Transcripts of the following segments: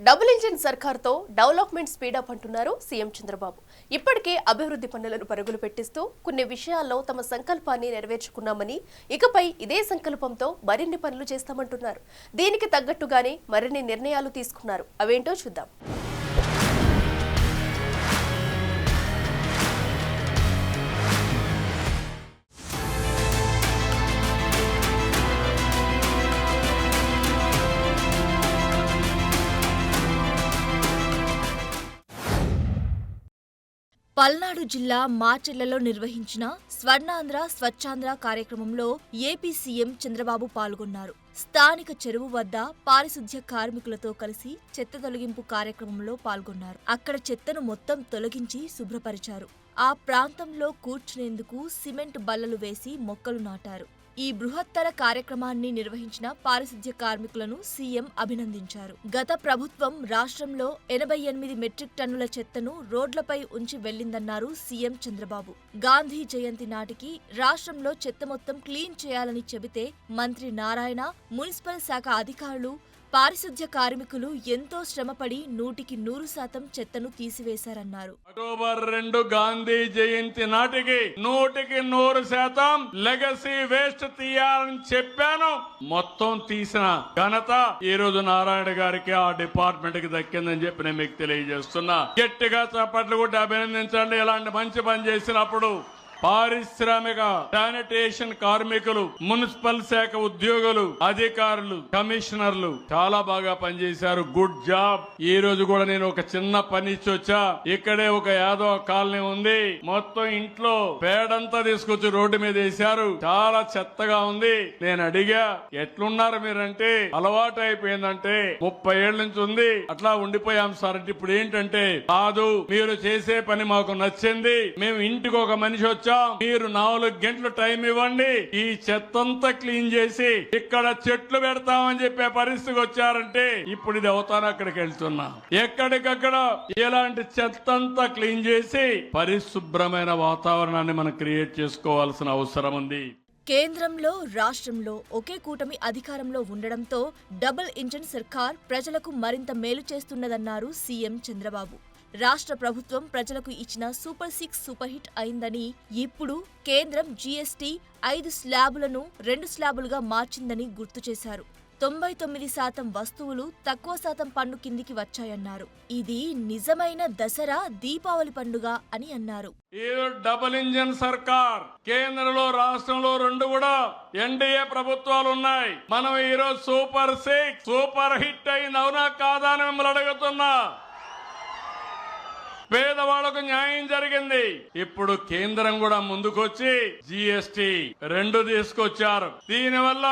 Double engine సర్కార్తో development speedup అంటున్నారు CM Chandrababu. ఇప్పటికే అభివృద్ధి పనులను పరుగులు పెట్టిస్తూ కొన్ని విషయాల్లో తమ సంకల్పాన్ని నెరవేర్చుకున్నామని, ఇకపై ఇదే సంకల్పంతో మరిన్ని పనులు చేస్తామంటున్నారు. దీనికి తగ్గట్టుగానే మరిన్ని నిర్ణయాలు తీసుకున్నారు. అవేంటో చూద్దాం. పల్నాడు జిల్లా మాచెర్లలో నిర్వహించిన స్వర్ణాంధ్ర స్వచ్ఛాంధ్ర కార్యక్రమంలో ఏపీ సీఎం చంద్రబాబు పాల్గొన్నారు. స్థానిక చెరువు వద్ద పారిశుధ్య కార్మికులతో కలిసి చెత్త తొలగింపు కార్యక్రమంలో పాల్గొన్నారు. అక్కడ చెత్తను మొత్తం తొలగించి శుభ్రపరిచారు. ఆ ప్రాంతంలో కూర్చునేందుకు సిమెంట్ బల్లలు వేసి మొక్కలు నాటారు. ఈ బృహత్తర కార్యక్రమాన్ని నిర్వహించిన పారిశుధ్య కార్మికులను సీఎం అభినందించారు. గత ప్రభుత్వం రాష్ట్రంలో 88 మెట్రిక్ టన్నుల చెత్తను రోడ్లపై ఉంచి వెళ్లిందన్నారు సీఎం చంద్రబాబు. గాంధీ జయంతి నాటికి రాష్ట్రంలో చెత్త మొత్తం క్లీన్ చేయాలని చెబితే మంత్రి నారాయణ, మున్సిపల్ శాఖ అధికారులు, పారిశుధ్య కార్మికులు ఎంతో శ్రమపడి 100% చెత్తను తీసివేశారన్నారు. అక్టోబర్ 2 గాంధీ జయంతి నాటికి 100% లెగసీ వేస్ట్ తీయాలని చెప్పాను. మొత్తం తీసిన ఘనత ఈ రోజు నారాయణ గారికి, ఆ డిపార్ట్మెంట్ కి దక్కిందని చెప్పి నేను మీకు తెలియజేస్తున్నా. గట్టిగా చప్పట్లు కొట్టి అభినందించండి. ఇలాంటి మంచి పని చేసినప్పుడు పారిశ్రామిక శానిటేషన్ కార్మికులు, మున్సిపల్ శాఖ ఉద్యోగులు, అధికారులు, కమిషనర్లు చాలా బాగా పనిచేశారు. Good job. ఈ రోజు కూడా నేను ఒక చిన్న పని ఇచ్చి వచ్చా. ఇక్కడే ఒక యాదవ కాలనీ ఉంది. మొత్తం ఇంట్లో పేడంతా తీసుకొచ్చి రోడ్డు మీద వేశారు. చాలా చెత్తగా ఉంది. నేను అడిగా, ఎట్లున్నారు మీరంటే, అలవాటు అయిపోయిందంటే 30 ఏళ్ల నుంచి ఉంది, అట్లా ఉండిపోయాం సార్ అంటే. ఇప్పుడు ఏంటంటే, కాదు, మీరు చేసే పని మాకు నచ్చింది, మేము ఇంటికి ఒక మనిషి వచ్చా, మీరు 4 గంటలు టైం ఇవ్వండి, ఈ చెత్తంతా క్లీన్ చేసి ఇక్కడ చెట్లు పెడతామని చెప్పే పరిస్థితికి వచ్చారంటే ఇప్పుడు ఇది అవుతాను. అక్కడికి వెళ్తున్నా. ఎక్కడికక్కడ ఇలాంటి చెత్తంతా క్లీన్ చేసి పరిశుభ్రమైన వాతావరణాన్ని మనం క్రియేట్ చేసుకోవాల్సిన అవసరం ఉంది. కేంద్రంలో, రాష్ట్రంలో ఒకే కూటమి అధికారంలో ఉండడంతో డబుల్ ఇంజిన్ సర్కార్ ప్రజలకు మరింత మేలు చేస్తున్నదన్నారు సీఎం చంద్రబాబు. రాష్ట్ర ప్రభుత్వం ప్రజలకు ఇచ్చిన సూపర్ 6 సూపర్ హిట్ అయిందని, ఇప్పుడు కేంద్రం జీఎస్టీ 5 స్లాబులను 2 స్లాబులుగా మార్చిందని గుర్తు చేశారు. 99% వస్తువులు తక్కువ శాతం పన్ను కిందికి వచ్చాయన్నారు. ఇది నిజమైన దసరా, దీపావళి పండుగ అని అన్నారు. ఈ డబుల్ ఇంజిన్ సర్కార్ కేంద్రంలో, రాష్ట్రంలో 2 కూడా ఎన్డీఏ ప్రభుత్వాలు ఉన్నాయి. మనం ఈరోజు సూపర్ 6 సూపర్ హిట్ అయింది, అవునా కాదా అని మిమ్మల్ని అడుగుతున్నా. పేదవాళ్లకు న్యాయం జరిగింది. ఇప్పుడు కేంద్రం కూడా ముందుకొచ్చి జీఎస్టీ 2 తీసుకొచ్చారు. దీనివల్ల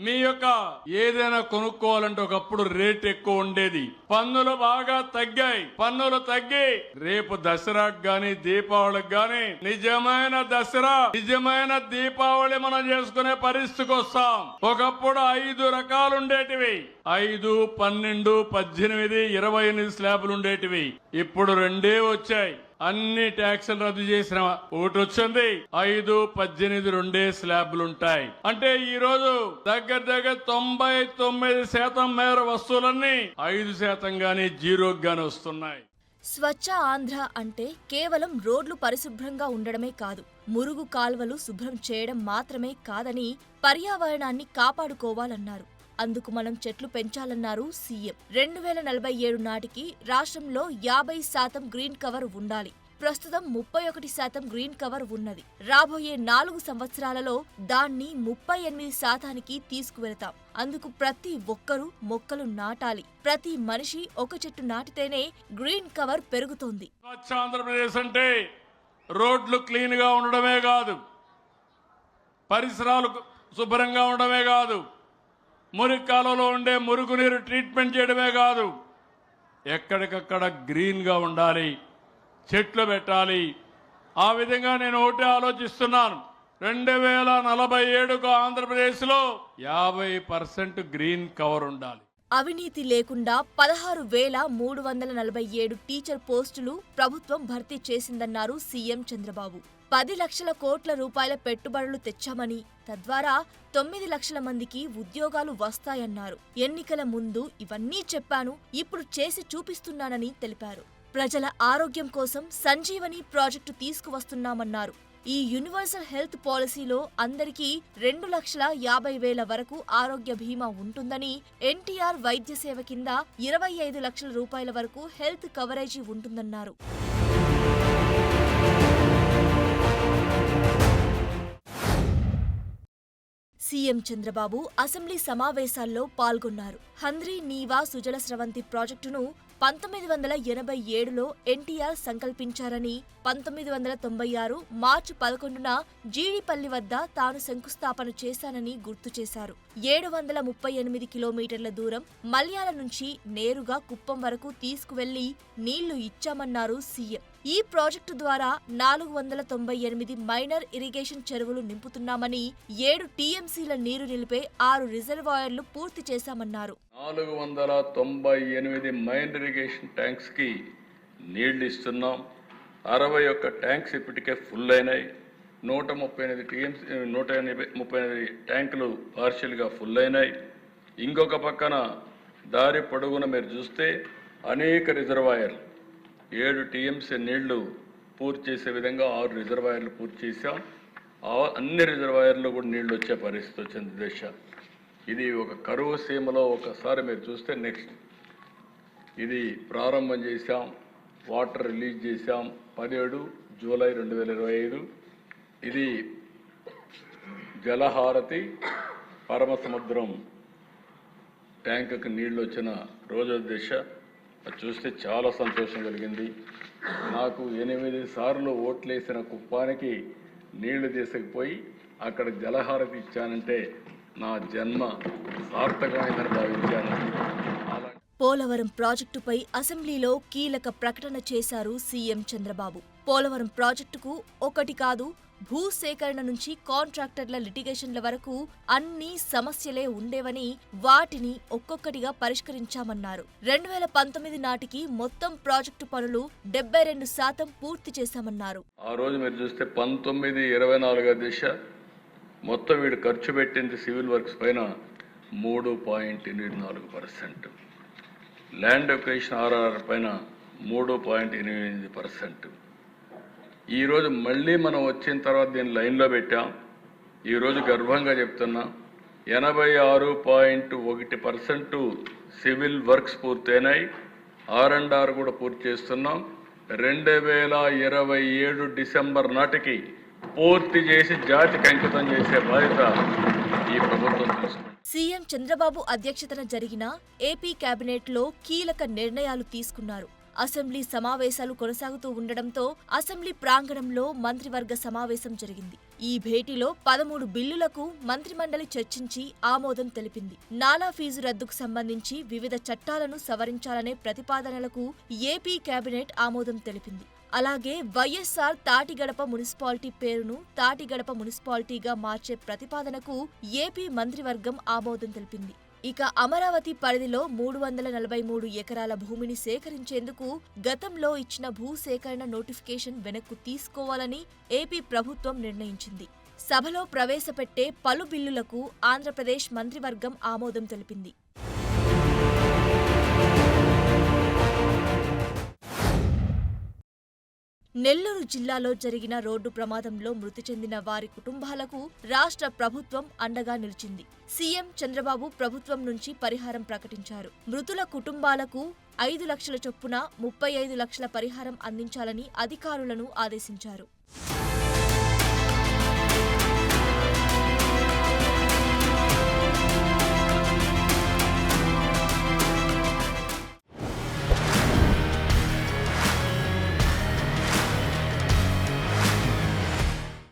మీ యొక్క ఏదైనా కొనుక్కోవాలంటే ఒకప్పుడు రేట్ ఎక్కువ ఉండేది. పన్నులు బాగా తగ్గాయి. పన్నులు తగ్గి రేపు దసరాకు గాని, దీపావళికి గాని నిజమైన దసరా, నిజమైన దీపావళి మనం చేసుకునే పరిస్థితికి వస్తాం. ఒకప్పుడు 5 రకాలు ఉండేటివి. 5, 12, 18, 28 స్లాబులు ఉండేటివి. ఇప్పుడు 2 వచ్చాయి. అన్ని ట్యాక్సులు రద్దు చేసిన ఒకటి వచ్చింది. 5, 18 2 స్లాబ్లు ఉంటాయి. అంటే ఈ రోజు దగ్గర 99% మేర వస్తువులన్నీ 5% గానీ 0 గానీ వస్తున్నాయి. స్వచ్ఛ ఆంధ్ర అంటే కేవలం రోడ్లు పరిశుభ్రంగా ఉండడమే కాదు, మురుగు కాల్వలు శుభ్రం చేయడం మాత్రమే కాదని, పర్యావరణాన్ని కాపాడుకోవాలన్నారు. అందుకు మనం చెట్లు పెంచాలన్నారు సీఎం. 2047 నాటికి రాష్ట్రంలో 50% గ్రీన్ కవర్ ఉండాలి. ప్రస్తుతం 31% గ్రీన్ కవర్ ఉన్నది. రాబోయే 4 సంవత్సరాలలో దాన్ని 38% తీసుకువెళతాం. అందుకు ప్రతి ఒక్కరూ మొక్కలు నాటాలి. ప్రతి మనిషి ఒక చెట్టు నాటితేనే గ్రీన్ కవర్ పెరుగుతోంది. స్వచ్ఛ ఆంధ్రప్రదేశ్ అంటే రోడ్లు క్లీన్ గా ఉండడమే కాదు, పరిసరాలు శుభ్రంగా ఉండడమే కాదు, మురికి కాలువలో ఉండే మురుగునీరు ట్రీట్మెంట్ చేయడమే కాదు, ఎక్కడికక్కడ గ్రీన్ గా ఉండాలి, చెట్లు పెట్టాలి. ఆ విధంగా నేను ఒకటే ఆలోచిస్తున్నాను. 2047కు ఆంధ్రప్రదేశ్ లో 50% గ్రీన్ కవర్ ఉండాలి. అవినీతి లేకుండా 16,347 టీచర్ పోస్టులు ప్రభుత్వం భర్తీ చేసిందన్నారు సీఎం చంద్రబాబు. 10 లక్షల కోట్ల రూపాయల పెట్టుబడులు తెచ్చామని, తద్వారా 9 లక్షల మందికి ఉద్యోగాలు వస్తాయన్నారు. ఎన్నికల ముందు ఇవన్నీ చెప్పాను, ఇప్పుడు చేసి చూపిస్తున్నానని తెలిపారు. ప్రజల ఆరోగ్యం కోసం సంజీవని ప్రాజెక్టు తీసుకువస్తున్నామన్నారు. ఈ యూనివర్సల్ హెల్త్ పాలసీలో అందరికీ 2,50,000 వరకు ఆరోగ్య బీమా ఉంటుందని, ఎన్టీఆర్ వైద్య సేవ కింద 25 లక్షల రూపాయల వరకు హెల్త్ కవరేజీ ఉంటుందన్నారు. సీఎం చంద్రబాబు అసెంబ్లీ సమావేశాల్లో పాల్గొన్నారు. హంద్రీ నీవా సుజల స్రవంతి ప్రాజెక్టును 1987లో ఎన్టీఆర్ సంకల్పించారని, 1996 మార్చి 11న జీడిపల్లి వద్ద తాను శంకుస్థాపన చేశానని గుర్తు చేశారు. 738 కిలోమీటర్ల దూరం మల్యాల నుంచి నేరుగా కుప్పం వరకు తీసుకువెళ్లి నీళ్లు ఇచ్చామన్నారు సీఎం. ఈ ప్రాజెక్టు ద్వారా 498 మైనర్ ఇరిగేషన్ చెరువులు నింపుతున్నామని, 7 టీఎంసీల నీరు నిలిపే 6 రిజర్వాయర్లు పూర్తి చేశామన్నారు. 498 మైనర్ ఇరిగేషన్ ట్యాంక్స్ కి నీళ్లు ఇస్తున్నాం. 61 ట్యాంక్స్ ఇప్పటికే ఫుల్ అయినాయి. 138 ట్యాంకులు పార్షియల్ గా ఫుల్ అయినాయి. ఇంకొక పక్కన దారి పొడుగున మీరు చూస్తే అనేక రిజర్వాయర్లు 7 టీఎంసీ నీళ్లు పూర్తి చేసే విధంగా 6 రిజర్వాయర్లు పూర్తి చేశాం. అన్ని రిజర్వాయర్లు కూడా నీళ్లు వచ్చే పరిస్థితి వచ్చింది దేశ. ఇది ఒక కరువు సీమలో ఒకసారి మీరు చూస్తే నెక్స్ట్ ఇది ప్రారంభం చేశాం, వాటర్ రిలీజ్ చేశాం 17 జూలై 2025. ఇది జలహారతి పరమసముద్రం ట్యాంకుకి నీళ్లు వచ్చిన రోజు దిశ. అది చూస్తే చాలా సంతోషం కలిగింది. నాకు 8 సార్లు ఓట్లేసిన కుప్పానికి నీళ్లు తీసుకుపోయి అక్కడ జలహారతి ఇచ్చానంటే నా జన్మ సార్థకమైందని భావించాను. పోలవరం ప్రాజెక్టుపై అసెంబ్లీలో కీలక ప్రకటన చేశారు సీఎం చంద్రబాబు. పోలవరం ప్రాజెక్టుకు ఒకటి కాదు, భూసేకరణ నుంచి కాంట్రాక్టర్ల లిటిగేషన్ల వరకు అన్ని సమస్యలే ఉండేవని, వాటిని ఒక్కొక్కటిగా పరిష్కరించామన్నారు. 2019 నాటికి మొత్తం ప్రాజెక్టు పనులు 72% పూర్తి చేశామన్నారు. ఆ రోజు మీరు చూస్తే 19-24 దిశ మొత్తం వీడు ఖర్చు పెట్టింది సివిల్ వర్క్స్ పైన 3.84%, ల్యాండ్ ఎక్విజిషన్ ఆర్ఆర్ పైన 3.88%. ఈరోజు మళ్ళీ మనం వచ్చిన తర్వాత దీన్ని లైన్లో పెట్టాం. ఈరోజు గర్వంగా చెప్తున్నా 86.1% సివిల్ వర్క్స్ పూర్తయినాయి. R&R కూడా పూర్తి చేస్తున్నాం. 2027 డిసెంబర్ నాటికి పూర్తి చేసి జాతికి అంకితం చేసే బాధ్యత ఈ ప్రభుత్వం తీసుకుంది. సీఎం చంద్రబాబు అధ్యక్షతన జరిగిన ఏపీ కేబినెట్లో కీలక నిర్ణయాలు తీసుకున్నారు. అసెంబ్లీ సమావేశాలు కొనసాగుతూ ఉండడంతో అసెంబ్లీ ప్రాంగణంలో మంత్రివర్గ సమావేశం జరిగింది. ఈ భేటీలో 13 బిల్లులకు మంత్రిమండలి చర్చించి ఆమోదం తెలిపింది. నాలా ఫీజు రద్దుకు సంబంధించి వివిధ చట్టాలను సవరించాలనే ప్రతిపాదనలకు ఏపీ కేబినెట్ ఆమోదం తెలిపింది. అలాగే వైఎస్ఆర్ తాటిగడప మున్సిపాలిటీ పేరును తాటిగడప మున్సిపాలిటీగా మార్చే ప్రతిపాదనకు ఏపీ మంత్రివర్గం ఆమోదం తెలిపింది. ఇక అమరావతి పరిధిలో 343 ఎకరాల భూమిని సేకరించేందుకు గతంలో ఇచ్చిన భూసేకరణ నోటిఫికేషన్ వెనక్కు తీసుకోవాలని ఏపీ ప్రభుత్వం నిర్ణయించింది. సభలో ప్రవేశపెట్టే పలు బిల్లులకు ఆంధ్రప్రదేశ్ మంత్రివర్గం ఆమోదం తెలిపింది. నెల్లూరు జిల్లాలో జరిగిన రోడ్డు ప్రమాదంలో మృతి చెందిన వారి కుటుంబాలకు రాష్ట్ర ప్రభుత్వం అండగా నిలిచింది. సీఎం చంద్రబాబు ప్రభుత్వం నుంచి పరిహారం ప్రకటించారు. మృతుల కుటుంబాలకు 5 లక్షల చొప్పున 35 లక్షల పరిహారం అందించాలని అధికారులను ఆదేశించారు.